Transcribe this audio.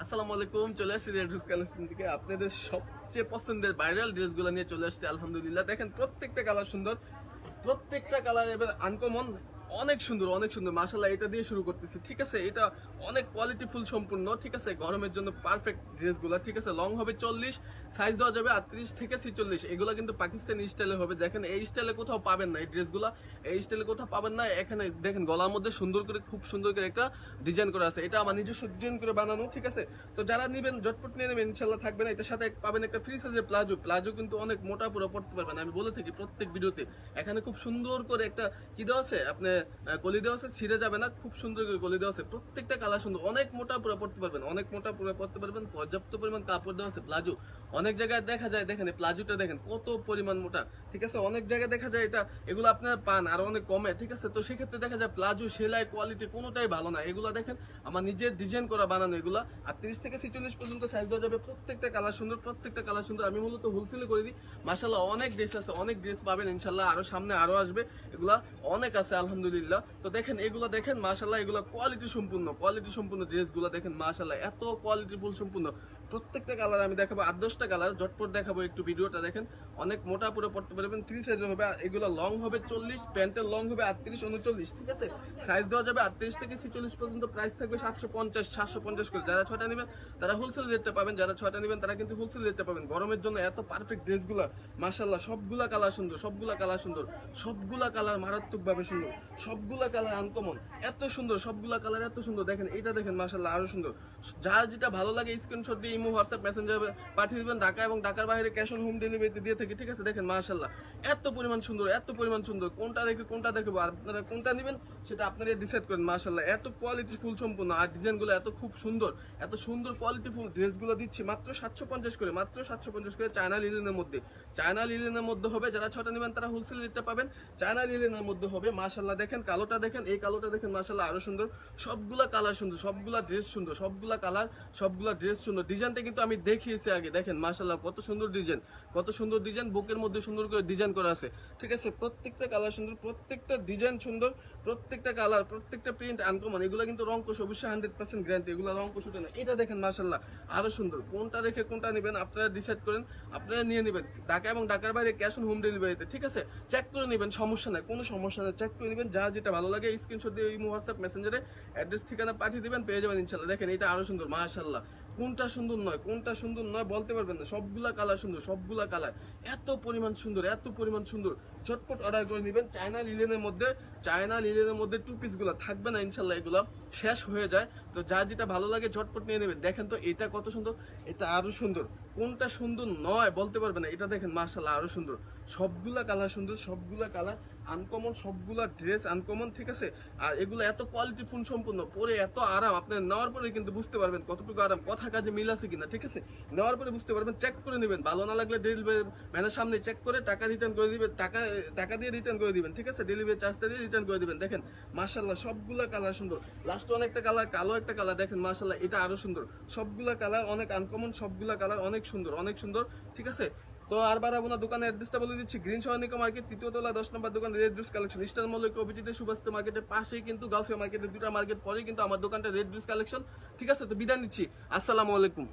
আসসালামু আলাইকুম, চলে আসছি রেড ড্রেস কালেকশন থেকে আপনাদের সবচেয়ে পছন্দের ভাইরাল ড্রেসগুলো নিয়ে চলে আসছি। আলহামদুলিল্লাহ, দেখেন প্রত্যেকটা কালার সুন্দর, প্রত্যেকটা কালার এবার আনকমন, অনেক সুন্দর অনেক সুন্দর। মাশাআল্লাহ, এটা দিয়ে শুরু করতেছি। ঠিক আছে, এটা অনেক কোয়ালিটিফুল সম্পূর্ণ। ঠিক আছে, গরমের জন্য পারফেক্ট ড্রেসগুলো। ঠিক আছে, লং হবে 40, সাইজ দেওয়া যাবে 38 থেকে 46। এগুলো কিন্তু পাকিস্তানি স্টাইলে হবে। দেখেন এই স্টাইলে কোথাও পাবেন না, এই ড্রেসগুলো এই স্টাইলে কোথাও পাবেন না। এখানে দেখেন গলার মধ্যে সুন্দর করে, খুব সুন্দর করে একটা ডিজাইন করা আছে। এটা আমার নিজস্ব ডিজাইন করে বানানো। ঠিক আছে, তো যারা নেবেন ঝটপট নিয়ে নেবেন, ইনশাল্লাহ থাকবে না। এটার সাথে পাবেন একটা ফ্রি সাইজের প্লাজো। প্লাজো কিন্তু অনেক মোটা পুরো পড়তে পারবেন, আমি বলে থাকি প্রত্যেক ভিডিওতে। এখানে খুব সুন্দর করে একটা কি দেওয়া আছে, আপনি কলি দেওয়া আছে, ছিঁড়ে যাবে না, খুব সুন্দর করে কলি দেওয়া আছে। প্রত্যেকটা কালার সুন্দর, অনেক মোটা পুরো পড়তে পারবেন, অনেক মোটা পুরো পড়তে পারবেন। পর্যাপ্ত পরিমাণ কাপড় দেওয়া আছে। প্লাজো অনেক জায়গায় দেখা যায়, দেখেন এই প্লাজোটা দেখেন কত পরিমাণ মোটা। ঠিক আছে, অনেক জায়গায় দেখা যায় এটা, এগুলো আপনারা পান আর অনেক কমে। ঠিক আছে, তো সেক্ষেত্রে দেখা যায় প্লাজো সেলাই কোয়ালিটি কোনোটাই ভালো না। এগুলো দেখেন আমার নিজের ডিজাইন করা বানানো। এগুলা 38 থেকে 46 পর্যন্ত সাইজ দেওয়া যাবে। প্রত্যেকটা কালার সুন্দর, প্রত্যেকটা কালার সুন্দর। আমি মূলত হোলসেলে করে দিই। মাশাআল্লাহ, অনেক ড্রেস আছে, অনেক ড্রেস পাবেন ইনশাল্লাহ। আরো সামনে আরো আসবে, এগুলা অনেক আছে আলহামদুলিল্লাহ। তো দেখেন এগুলো দেখেন মাশাআল্লাহ, এগুলো কোয়ালিটি সম্পূর্ণ, কোয়ালিটি সম্পূর্ণ ড্রেসগুলো দেখেন মাশাআল্লাহ, এত কোয়ালিটিফুল সম্পূর্ণ। প্রত্যেকটা কালার আমি দেখাবো, 8-10টা কালার ঝটপট দেখাবো। একটু ভিডিওটা দেখেন, অনেক মোটা পুরো পড়তে পারবেন। 3 সাইজের হবে এগুলো, লং হবে 40, প্যান্টের লং হবে 38-39। ঠিক আছে, সাইজ দেওয়া যাবে 38 থেকে 46 পর্যন্ত। প্রাইস থাকবে 750 করে। যারা 6টা নেবেন তারা হোলসেল রেটটা পাবেন, যারা 6টা নেবেন তারা কিন্তু হোলসেল রেটটা পাবেন। গরমের জন্য এত পারফেক্ট ড্রেসগুলো মাশাআল্লাহ, সবগুলা কালার সুন্দর, সবগুলা কালার সুন্দর, সবগুলা কালার মারাত্মকভাবে সুন্দর, সবগুলা কালার আনকমন, এত সুন্দর, সবগুলা কালার এত সুন্দর। দেখেন এটা দেখেন মাশাআল্লাহ, আরো সুন্দর। যার যেটা ভালো লাগে স্ক্রিনশট দিয়ে ইমো, হোয়াটসঅ্যাপ, মেসেঞ্জার পাঠিয়ে দিবেন। ঢাকা এবং ঢাকার বাইরে ক্যাশ অন হোম ডেলিভারিতে দিয়ে থাকি। ঠিক আছে, দেখেন মাশাআল্লাহ, এত পরিমাণ সুন্দর, এত পরিমাণ সুন্দর। কোনটা রেখে কোনটা দেখবো, আপনারা কোনটা নেবেন সেটা আপনারা ডিসাইড করেন। মাশাআল্লাহ, এত কোয়ালিটি ফুল সম্পূর্ণ, আর ডিজাইনগুলো এত খুব সুন্দর, এত সুন্দর কোয়ালিটি ফুল ড্রেসগুলো দিচ্ছি মাত্র 750 করে, মাত্র 750 করে। চায়না লিলেনের মধ্যে, চায়না লিলেনের মধ্যে হবে। যারা 6টা নেবেন তারা হোলসেল দিতে পাবেন। চায়না লিলেনের মধ্যে হবে। মাশাআল্লাহ, দেখেন কালোটা দেখেন, এই কালোটা দেখেন মাশাআল্লাহ, আরো সুন্দর। সবগুলা কালার সুন্দর, সবগুলা ড্রেস সুন্দর, সবগুলা কালার, সবগুলা ড্রেস সুন্দর। ডিজাইনটা কিন্তু আমি দেখিয়েছি আগে, দেখেন মাশাআল্লাহ কত সুন্দর ডিজাইন, কত সুন্দর ডিজাইন। বুকের মধ্যে সুন্দর করে ডিজাইন করা আছে। ঠিক আছে, প্রত্যেকটা কালার সুন্দর, প্রত্যেকটা ডিজাইন সুন্দর, প্রত্যেকটা কালার, প্রত্যেকটা প্রিন্ট আনকমন। এগুলো কিন্তু রং কোশ অবশ্যই 100% গ্যারান্টি, এগুলো রং কোশ উঠে না। এটা দেখেন মাশাআল্লাহ, আরো সুন্দর। কোনটা রেখে কোনটা নেবেন আপনারা ডিসাইড করেন, আপনারা নিয়ে নেবেন। ঢাকা এবং ঢাকার বাইরে ক্যাশ অন হোম ডেলিভারিতে। ঠিক আছে, চেক করে নেবেন, সমস্যা নাই, কোনো সমস্যা নেই, চেক করে নেবেন। যার যেটা ভালো লাগে স্ক্রিনশট দিয়ে ইমো, হোয়াটসঅ্যাপ, মেসেঞ্জারে অ্যাড্রেস ঠিকানা পাঠিয়ে দিবেন, পেয়ে যাবেন ইনশাআল্লাহ। দেখেন এটা আরো সুন্দর মাশাআল্লাহ, কোনটা সুন্দর নয়, কোনটা সুন্দর নয় বলতে পারবেন না। সবগুলা কালার সুন্দর, সবগুলা কালার এত পরিমাণ সুন্দর, এত পরিমাণ সুন্দর। ঝটপট অর্ডার করে নেবেন। চায়না লিলেনের মধ্যে, চায়না লিলেনের মধ্যে 2 পিসগুলো থাকবে না ইনশাল্লাহ, এগুলো শেষ হয়ে যায়। তো যার যেটা ভালো লাগে ঝটপট নিয়ে নেবেন। দেখেন তো এটা কত সুন্দর, এটা আরো সুন্দর। কোনটা সুন্দর নয় বলতে পারবে না। এটা দেখেন মাশাআল্লাহ, আরো সুন্দর। সবগুলা কালার সুন্দর, সবগুলা কালার আনকমন, সবগুলা ড্রেস আনকমন। ঠিক আছে, আর এগুলো এত কোয়ালিটি ফুল সম্পূর্ণ, পরে এত আরাম। আপনি নেওয়ার পরে কিন্তু বুঝতে পারবেন কতটুকু আরাম, কথা কাজে মিল আছে কিনা। ঠিক আছে, নেওয়ার পরে বুঝতে পারবেন, চেক করে নেবেন। ভালো না লাগলে ডেলিভারি ম্যানের সামনে চেক করে টাকা রিটার্ন করে দিবেন, টাকা দিয়ে রিটার্ন করে দিবেন। ঠিক আছে, ডেলিভারি চার্জটা দিয়ে রিটার্ন করে দিবেন। দেখেন মাশাআল্লাহ, সবগুলা কালার সুন্দর। লাস্ট অনেকটা কালার, কালো একটা কালার দেখেন মাশাআল্লাহ, এটা আরো সুন্দর। সবগুলা কালার অনেক আনকমন, সবগুলা কালার অনেক সুন্দর, অনেক সুন্দর। ঠিক আছে, তো আর বাড়াবো না, দোকানের অ্যাড্রেসটা বলে দিচ্ছি। গ্রিন সহনিকা মার্কেট, 3য় তলা, 10 নম্বর দোকান, রেড ড্রেস কালেকশন। ইস্টার্ন মলে অভিজিৎ সুভাষিত মার্কেটের পাশেই কিন্তু, গাউসিয়া মার্কেটের 2টা মার্কেট পরেই কিন্তু আমার দোকানটা রেড ড্রেস কালেকশন। ঠিক আছে, তো বিদায় নিচ্ছি, আসসালামু আলাইকুম।